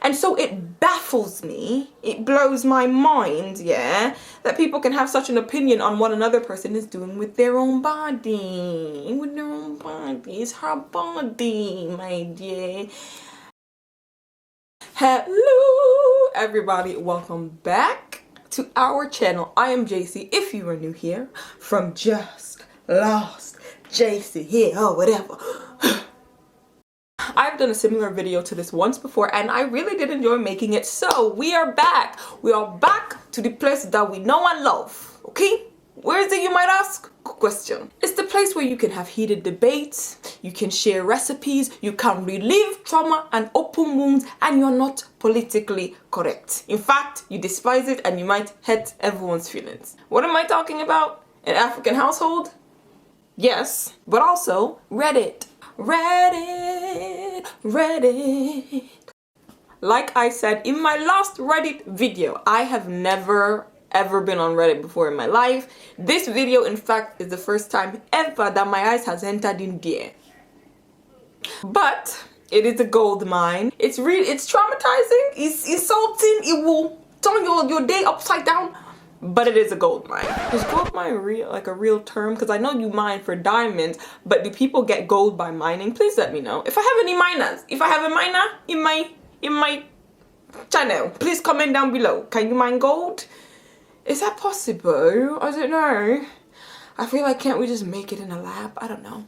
And so it baffles me, it blows my mind, yeah, that people can have such an opinion on what another person is doing with their own body. With their own body. It's her body, my dear. Hello, everybody. Welcome back to our channel. I am JC, if you are new here, from Just Lost JC here, or whatever. I've done a similar video to this once before and I really did enjoy making it, so we are back. We are back to the place that we know and love, okay? Where is it, you might ask? Good question. It's the place where you can have heated debates, you can share recipes, you can relive trauma and open wounds, and you're not politically correct. In fact, you despise it and you might hurt everyone's feelings. What am I talking about? An African household? Yes, but also Reddit. Reddit. Like I said in my last Reddit video, I have never ever been on Reddit before in my life. This video, in fact, is the first time ever that my eyes has entered in there. But it is a gold mine. It's traumatizing, it's insulting, it will turn your day upside down. But it is a gold mine. Is gold mine a real term? Because I know you mine for diamonds, but do people get gold by mining? Please let me know. If I have any miners, if I have a miner in my channel, please comment down below. Can you mine gold? Is that possible? I don't know. I feel like, can't we just make it in a lab? I don't know.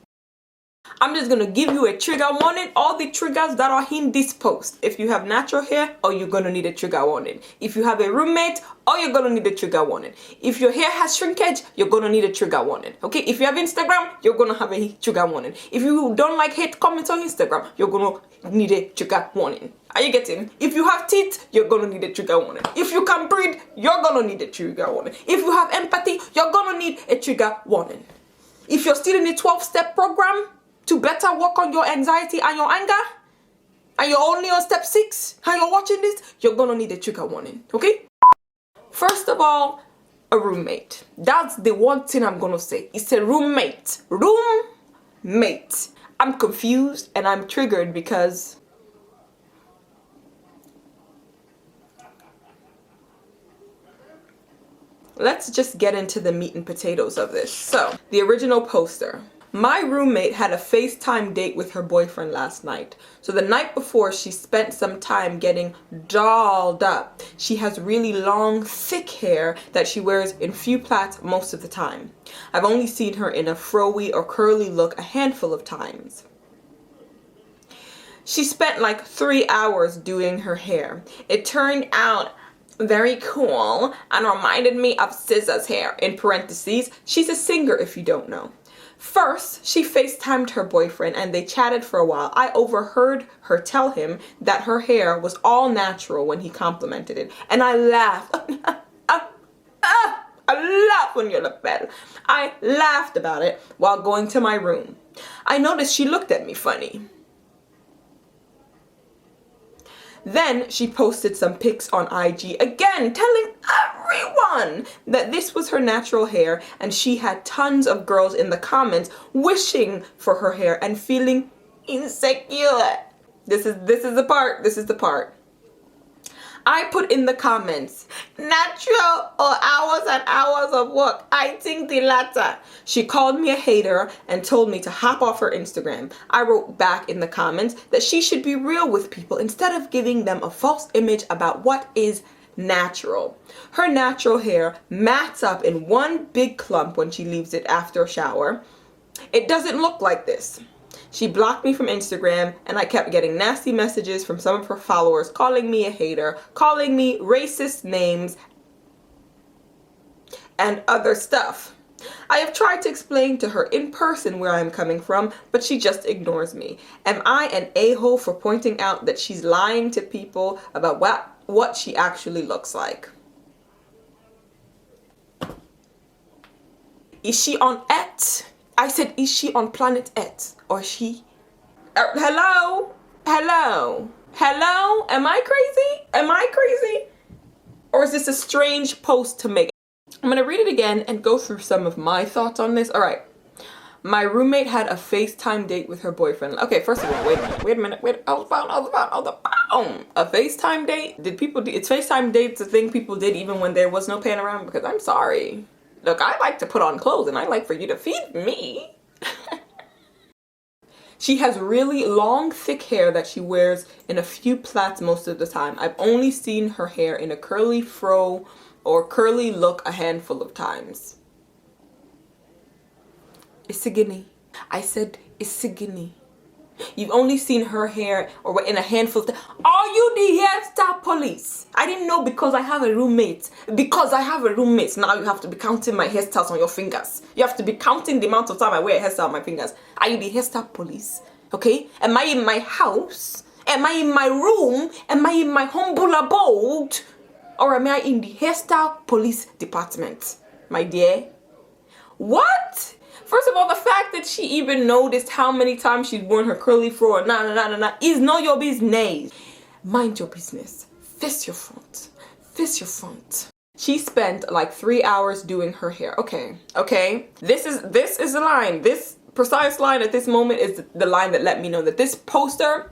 I'm just gonna give you a trigger warning. All the triggers that are in this post. If you have natural hair, oh, you're gonna need a trigger warning. If you have a roommate, oh, you're gonna need a trigger warning. If your hair has shrinkage, you're gonna need a trigger warning. Okay? If you have Instagram, you're gonna have a trigger warning. If you don't like hate comments on Instagram, you're gonna need a trigger warning. Are you getting? If you have teeth, you're gonna need a trigger warning. If you can breathe, you're gonna need a trigger warning. If you have empathy, you're gonna need a trigger warning. If you're still in a 12-step program to better work on your anxiety and your anger, and you're only on step 6 and you're watching this, you're gonna need a trigger warning, okay? First of all, a roommate. That's the one thing I'm gonna say. It's a roommate. Roommate. I'm confused and I'm triggered because let's just get into the meat and potatoes of this. So, the original poster. My roommate had a FaceTime date with her boyfriend last night. So the night before, she spent some time getting dolled up. She has really long, thick hair that she wears in few plaits most of the time. I've only seen her in a fro-y or curly look a handful of times. She spent like 3 hours doing her hair. It turned out very cool and reminded me of SZA's hair. In parentheses, she's a singer if you don't know. First, she FaceTimed her boyfriend and they chatted for a while. I overheard her tell him that her hair was all natural when he complimented it. And I laughed. I laughed when you look bad. I laughed about it while going to my room. I noticed she looked at me funny. Then she posted some pics on IG again, telling everyone that this was her natural hair, and she had tons of girls in the comments wishing for her hair and feeling insecure. This is the part. I put in the comments, natural or hours and hours of work? I think the latter. She called me a hater and told me to hop off her Instagram. I wrote back in the comments that she should be real with people instead of giving them a false image about what is natural. Her natural hair mats up in one big clump when she leaves it after a shower. It doesn't look like this. She blocked me from Instagram and I kept getting nasty messages from some of her followers calling me a hater, calling me racist names, and other stuff. I have tried to explain to her in person where I am coming from, but she just ignores me. Am I an a-hole for pointing out that she's lying to people about what she actually looks like? Is she on X? I said, is she on planet X? Or she? Hello? Hello? Hello? Am I crazy? Am I crazy? Or is this a strange post to make? I'm going to read it again and go through some of my thoughts on this. All right. My roommate had a FaceTime date with her boyfriend. Okay, first of all, wait a minute. Hold on. A FaceTime date? Did people do, it's FaceTime dates a thing people did even when there was no panorama? Because I'm sorry. Look, I like to put on clothes and I like for you to feed me. She has really long, thick hair that she wears in a few plaits most of the time. I've only seen her hair in a curly fro or curly look a handful of times. Isigini. I said Isigini. You've only seen her hair or in a handful of Are you the hairstyle police? I didn't know because I have a roommate. Because I have a roommate, now you have to be counting my hairstyles on your fingers. You have to be counting the amount of time I wear a hairstyle on my fingers. Are you the hairstyle police? Okay? Am I in my house? Am I in my room? Am I in my humble abode? Or am I in the hairstyle police department? My dear? What? First of all, the fact that she even noticed how many times she's worn her curly fro is not your business. Mind your business. Face your front. Face your front. She spent like 3 hours doing her hair. Okay. This is the line. This precise line at this moment is the line that let me know that this poster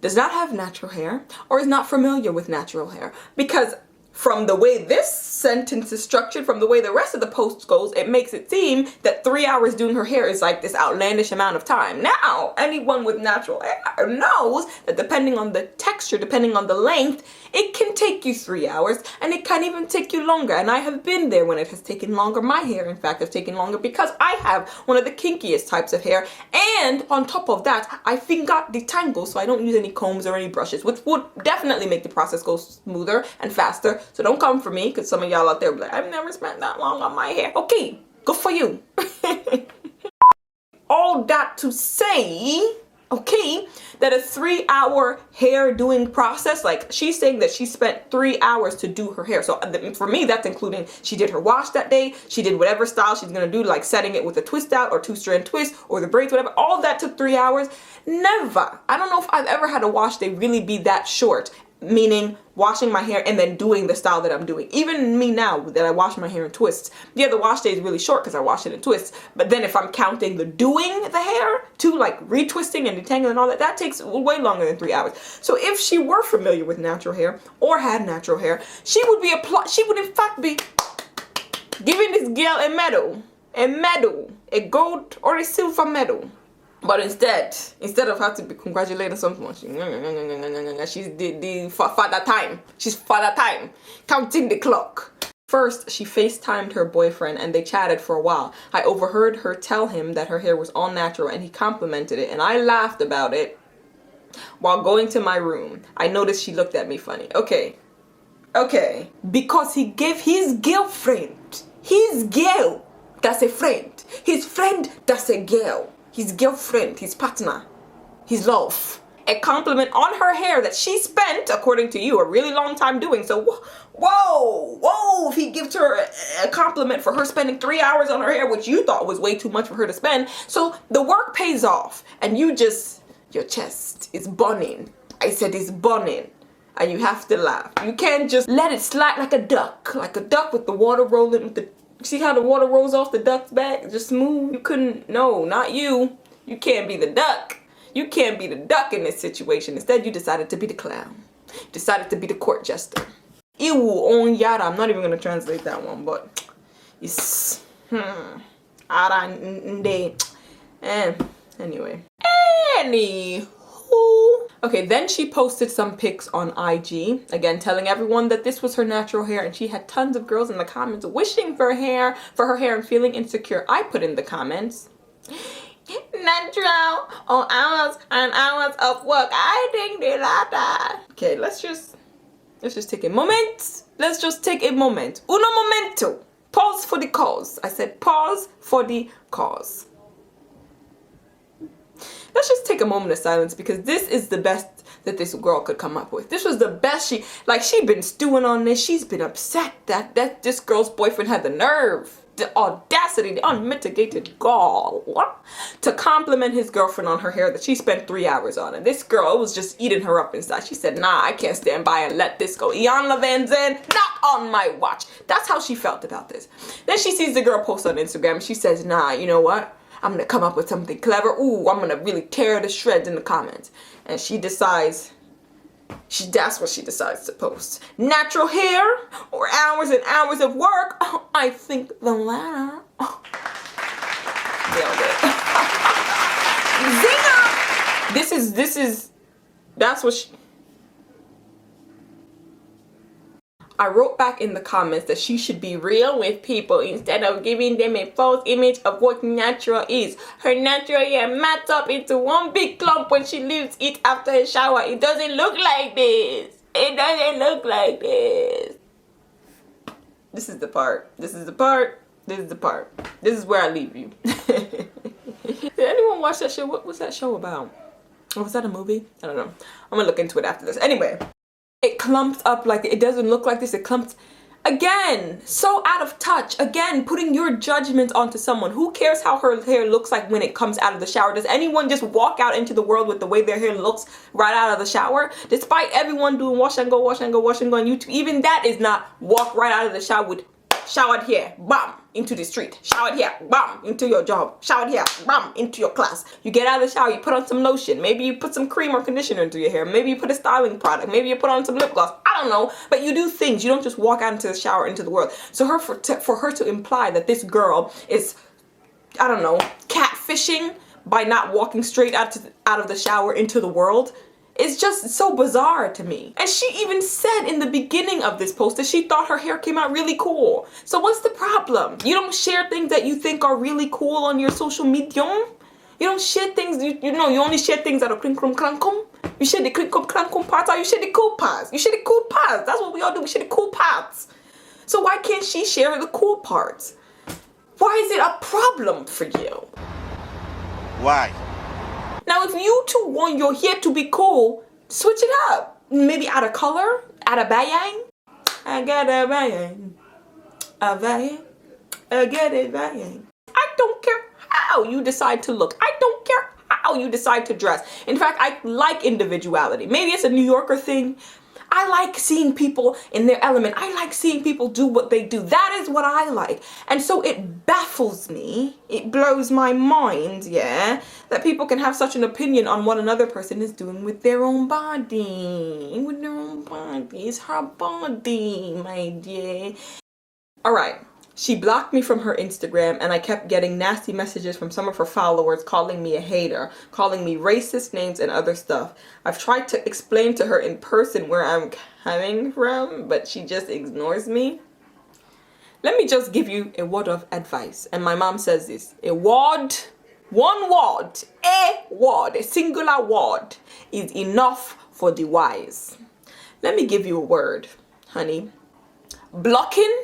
does not have natural hair or is not familiar with natural hair. Because from the way this sentence is structured, from the way the rest of the post goes, it makes it seem that 3 hours doing her hair is like this outlandish amount of time. Now, anyone with natural hair knows that depending on the texture, depending on the length, it can take you 3 hours and it can even take you longer. And I have been there when it has taken longer. My hair, in fact, has taken longer because I have one of the kinkiest types of hair. And on top of that, I finger detangle, so I don't use any combs or any brushes, which would definitely make the process go smoother and faster. So don't come for me, because some of y'all out there will be like, I've never spent that long on my hair. Okay, good for you. All that to say, okay, that a 3 hour hair doing process, like she's saying that she spent 3 hours to do her hair. So for me, that's including she did her wash that day, she did whatever style she's gonna do, like setting it with a twist out or 2-strand twist or the braids, whatever. All that took 3 hours. Never. I don't know if I've ever had a wash day really be that short. Meaning washing my hair and then doing the style that I'm doing. Even me now that I wash my hair in twists. Yeah, the wash day is really short because I wash it in twists. But then if I'm counting the doing the hair to like retwisting and detangling and all that, that takes way longer than 3 hours. So if she were familiar with natural hair or had natural hair, she would in fact be giving this girl a medal, a gold or a silver medal. But instead of her to be congratulating someone, she's the father time. She's father time, counting the clock. First, she FaceTimed her boyfriend and they chatted for a while. I overheard her tell him that her hair was all natural and he complimented it and I laughed about it while going to my room. I noticed she looked at me funny. Okay. Because he gave his girlfriend, his girl, that's a friend. His friend, that's a girl. His girlfriend, his partner, his love, a compliment on her hair that she spent, according to you, a really long time doing. So, whoa, if he gives her a compliment for her spending 3 hours on her hair, which you thought was way too much for her to spend. So the work pays off and you just, your chest is burning. I said it's burning. And you have to laugh. You can't just let it slide like a duck with the water rolling with the, see how the water rolls off the duck's back? Just smooth. You couldn't, no, not you. You can't be the duck. You can't be the duck in this situation. Instead, you decided to be the clown. You decided to be the court jester. Iwu on yara. I'm not even going to translate that one, but it's, anyway. Okay, then she posted some pics on IG, again telling everyone that this was her natural hair, and she had tons of girls in the comments wishing for her hair and feeling insecure. I put in the comments, natural on hours and hours of work. I think they like that. Okay, let's just take a moment. Let's just take a moment. Uno momento. Pause for the cause. I said pause for the cause. Let's just take a moment of silence because this is the best that this girl could come up with. This was the best she'd been stewing on this. She's been upset that this girl's boyfriend had the nerve, the audacity, the unmitigated gall to compliment his girlfriend on her hair that she spent 3 hours on. And this girl was just eating her up inside. She said, nah, I can't stand by and let this go. Ian Van Zandt, not on my watch. That's how she felt about this. Then she sees the girl post on Instagram and she says, nah, you know what? I'm gonna come up with something clever. Ooh, I'm gonna really tear the shreds in the comments. And she decides, that's what she decides to post. Natural hair or hours and hours of work? Oh, I think the latter. Oh. Nailed it. Zinger! That's what she... I wrote back in the comments that she should be real with people instead of giving them a false image of what natural is. Her natural hair mats up into one big clump when she leaves it after a shower. It doesn't look like this. It doesn't look like this. This is the part. This is the part. This is the part. This is where I leave you. Did anyone watch that show? What was that show about? Oh, was that a movie? I don't know. I'm gonna look into it after this. Anyway. It clumps up like it doesn't look like this. It clumps again. So out of touch. Again, putting your judgment onto someone. Who cares how her hair looks like when it comes out of the shower? Does anyone just walk out into the world with the way their hair looks right out of the shower? Despite everyone doing wash and go, wash and go, wash and go on YouTube, even that is not walk right out of the shower with showered here, bam, into the street. Showered here, bam, into your job. Showered here, bam, into your class. You get out of the shower, you put on some lotion. Maybe you put some cream or conditioner into your hair. Maybe you put a styling product. Maybe you put on some lip gloss. I don't know. But you do things. You don't just walk out into the shower, into the world. So for her to imply that this girl is, I don't know, catfishing by not walking straight out of the shower into the world, it's just so bizarre to me. And she even said in the beginning of this post that she thought her hair came out really cool. So what's the problem? You don't share things that you think are really cool on your social media? You don't share things, you know, you only share things that are klinkum klankum. You share the klinkum klankum parts, or you share the cool parts. You share the cool parts. That's what we all do. We share the cool parts. So why can't she share the cool parts? Why is it a problem for you? Why? Now, if you two want your hair to be cool, switch it up. Maybe add a color, add a bayang. I got a bayang. A bayang. I get a bayang. I don't care how you decide to look. I don't care how you decide to dress. In fact, I like individuality. Maybe it's a New Yorker thing. I like seeing people in their element. I like seeing people do what they do. That is what I like. And so it baffles me. It blows my mind, yeah, that people can have such an opinion on what another person is doing with their own body. With their own body. It's her body, my dear. All right. She blocked me from her Instagram, and I kept getting nasty messages from some of her followers calling me a hater, calling me racist names and other stuff. I've tried to explain to her in person where I'm coming from, but she just ignores me. Let me just give you a word of advice, and my mom says this. A word, one word, a singular word is enough for the wise. Let me give you a word, honey. Blocking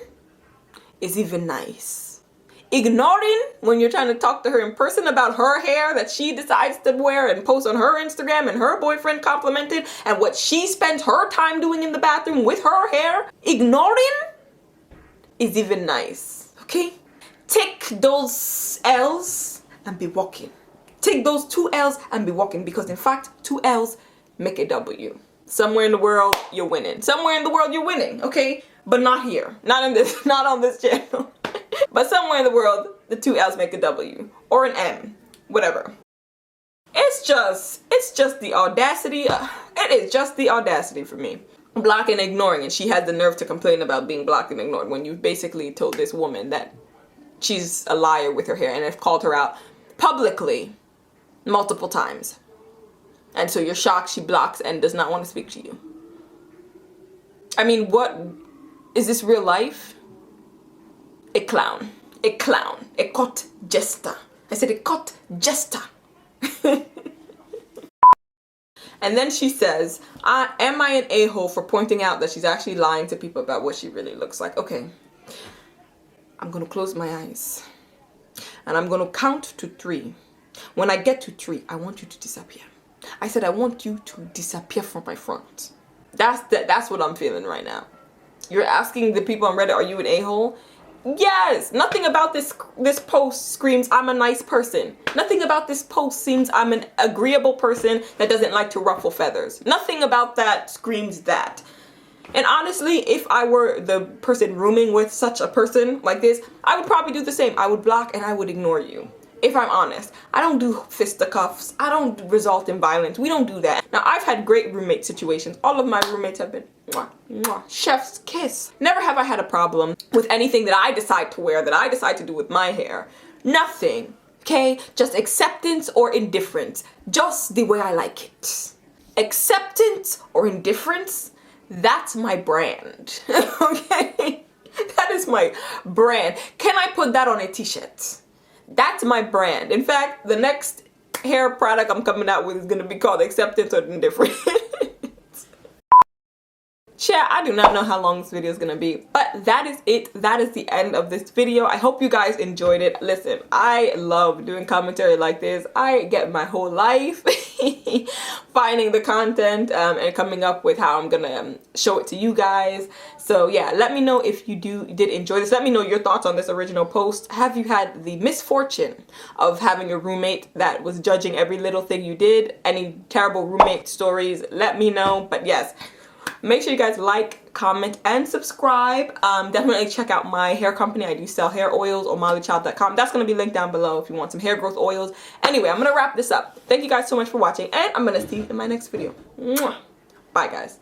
is even nice. Ignoring when you're trying to talk to her in person about her hair that she decides to wear and post on her Instagram and her boyfriend complimented and what she spends her time doing in the bathroom with her hair. Ignoring is even nice, okay? Take those L's and be walking. Take those 2 L's and be walking, because in fact, 2 L's make a W. Somewhere in the world, you're winning. Somewhere in the world, you're winning, okay? But not here, not on this channel. But somewhere in the world, the 2 L's make a W or an M, whatever. It's just the audacity. It is just the audacity for me. Blocking and ignoring, and she has the nerve to complain about being blocked and ignored when you basically told this woman that she's a liar with her hair and have called her out publicly multiple times. And so you're shocked she blocks and does not want to speak to you. I mean, what? Is this real life? A clown. A clown. A caught jester. I said a caught jester. And then she says, am I an a-hole for pointing out that she's actually lying to people about what she really looks like? Okay. I'm going to close my eyes. And I'm going to count to 3. When I get to 3, I want you to disappear. I said I want you to disappear from my front. That's what I'm feeling right now. You're asking the people on Reddit, are you an a-hole? Yes! Nothing about this post screams I'm a nice person. Nothing about this post seems I'm an agreeable person that doesn't like to ruffle feathers. Nothing about that screams that. And honestly, if I were the person rooming with such a person like this, I would probably do the same. I would block and I would ignore you. if I'm honest. I don't do fisticuffs. I don't result in violence. We don't do that. Now, I've had great roommate situations. All of my roommates have been mwah, mwah, chef's kiss. Never have I had a problem with anything that I decide to wear, that I decide to do with my hair. Nothing. Okay? Just acceptance or indifference. Just the way I like it. Acceptance or indifference, that's my brand. Okay? That is my brand. Can I put that on a t-shirt? That's my brand. In fact, the next hair product I'm coming out with is gonna be called Acceptance or Indifference. Chat, I do not know how long this video is gonna be, but that is it. That is the end of this video. I hope you guys enjoyed it. Listen, I love doing commentary like this. I get my whole life finding the content and coming up with how I'm gonna show it to you guys. So yeah, let me know if you did enjoy this. Let me know your thoughts on this original post. Have you had the misfortune of having a roommate that was judging every little thing you did? Any terrible roommate stories? Let me know. But yes, make sure you guys like, comment, and subscribe. Definitely check out my hair company. I do sell hair oils, OMALICHILD.com. That's going to be linked down below if you want some hair growth oils. Anyway, I'm going to wrap this up. Thank you guys so much for watching, and I'm going to see you in my next video. Mwah. Bye, guys.